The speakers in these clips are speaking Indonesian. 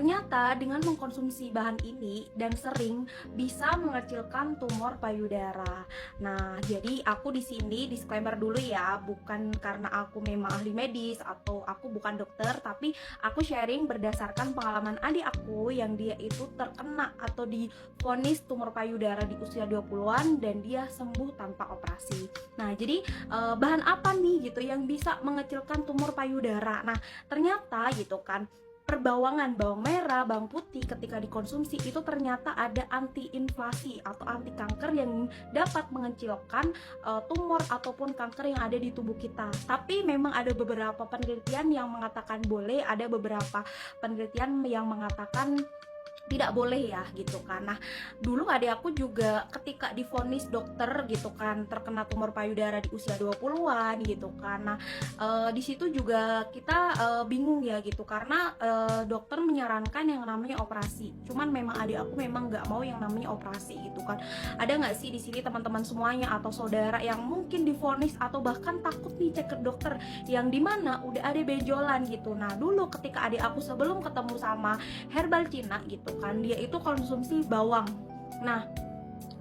ternyata dengan mengkonsumsi bahan ini dan sering bisa mengecilkan tumor payudara. Nah, jadi aku di sini disclaimer dulu ya, bukan karena aku memang ahli medis atau aku bukan dokter, tapi aku sharing berdasarkan pengalaman adik aku yang dia itu terkena atau divonis tumor payudara di usia 20-an dan dia sembuh tanpa operasi. Nah, jadi bahan apa nih gitu yang bisa mengecilkan tumor payudara? Nah, ternyata gitu kan, perbawangan bawang merah, bawang putih ketika dikonsumsi itu ternyata ada anti-inflasi atau anti kanker yang dapat mengecilkan tumor ataupun kanker yang ada di tubuh kita. Tapi memang ada beberapa penelitian yang mengatakan boleh, ada beberapa penelitian yang mengatakan tidak boleh ya gitu kan. Nah, dulu adik aku juga ketika divonis dokter gitu kan terkena tumor payudara di usia 20-an gitu kan. Nah, di situ juga kita bingung ya gitu karena dokter menyarankan yang namanya operasi. Cuman memang adik aku memang nggak mau yang namanya operasi gitu kan. Ada nggak sih di sini teman-teman semuanya atau saudara yang mungkin divonis atau bahkan takut nih cek ke dokter yang dimana udah ada benjolan gitu. Nah, dulu ketika adik aku sebelum ketemu sama herbal Cina gitu kan, dia itu konsumsi bawang. Nah,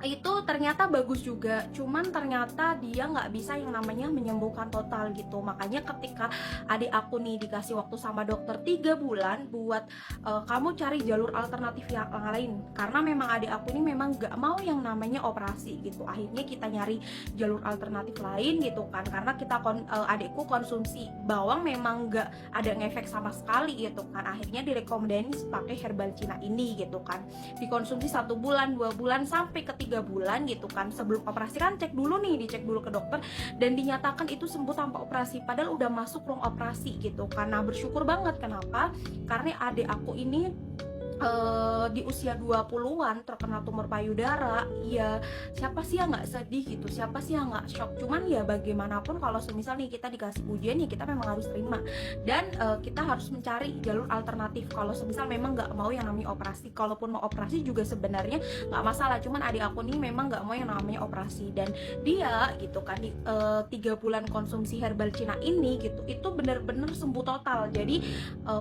itu ternyata bagus juga, cuman ternyata dia nggak bisa yang namanya menyembuhkan total gitu. Makanya ketika adik aku nih dikasih waktu sama dokter 3 bulan buat kamu cari jalur alternatif yang lain, karena memang adik aku ini memang nggak mau yang namanya operasi gitu. Akhirnya kita nyari jalur alternatif lain gitu kan, karena kita adikku konsumsi bawang memang nggak ada ngefek sama sekali gitu kan. Akhirnya direkomendasi pakai herbal Cina ini gitu kan, dikonsumsi 1 bulan 2 bulan sampai ke 3 bulan gitu kan. Sebelum operasi kan dicek dulu ke dokter dan dinyatakan itu sembuh tanpa operasi, padahal udah masuk ruang operasi gitu kan. Nah, bersyukur banget. Kenapa? Karena adik aku ini di usia 20-an terkena tumor payudara. Ya siapa sih yang nggak sedih gitu, siapa sih yang nggak shock. Cuman ya bagaimanapun kalau semisal nih kita dikasih ujian ya kita memang harus terima dan kita harus mencari jalur alternatif kalau semisal memang nggak mau yang namanya operasi. Kalaupun mau operasi juga sebenarnya nggak masalah, cuman adik aku nih memang nggak mau yang namanya operasi. Dan dia gitu kan di 3 bulan konsumsi herbal Cina ini gitu, itu bener-bener sembuh total. Jadi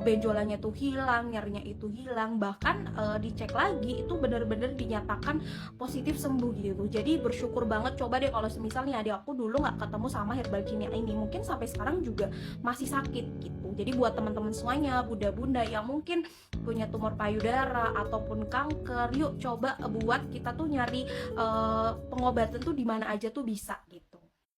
benjolannya tuh hilang, nyerinya itu hilang, bahkan dicek lagi itu bener-bener dinyatakan positif sembuh gitu. Jadi bersyukur banget. Coba deh kalau semisal nih adik aku dulu nggak ketemu sama herbal Cina ini, mungkin sampai sekarang juga masih sakit gitu. Jadi buat teman-teman semuanya, bunda-bunda yang mungkin punya tumor payudara ataupun kanker, yuk coba buat kita tuh nyari pengobatan tuh di mana aja tuh bisa gitu.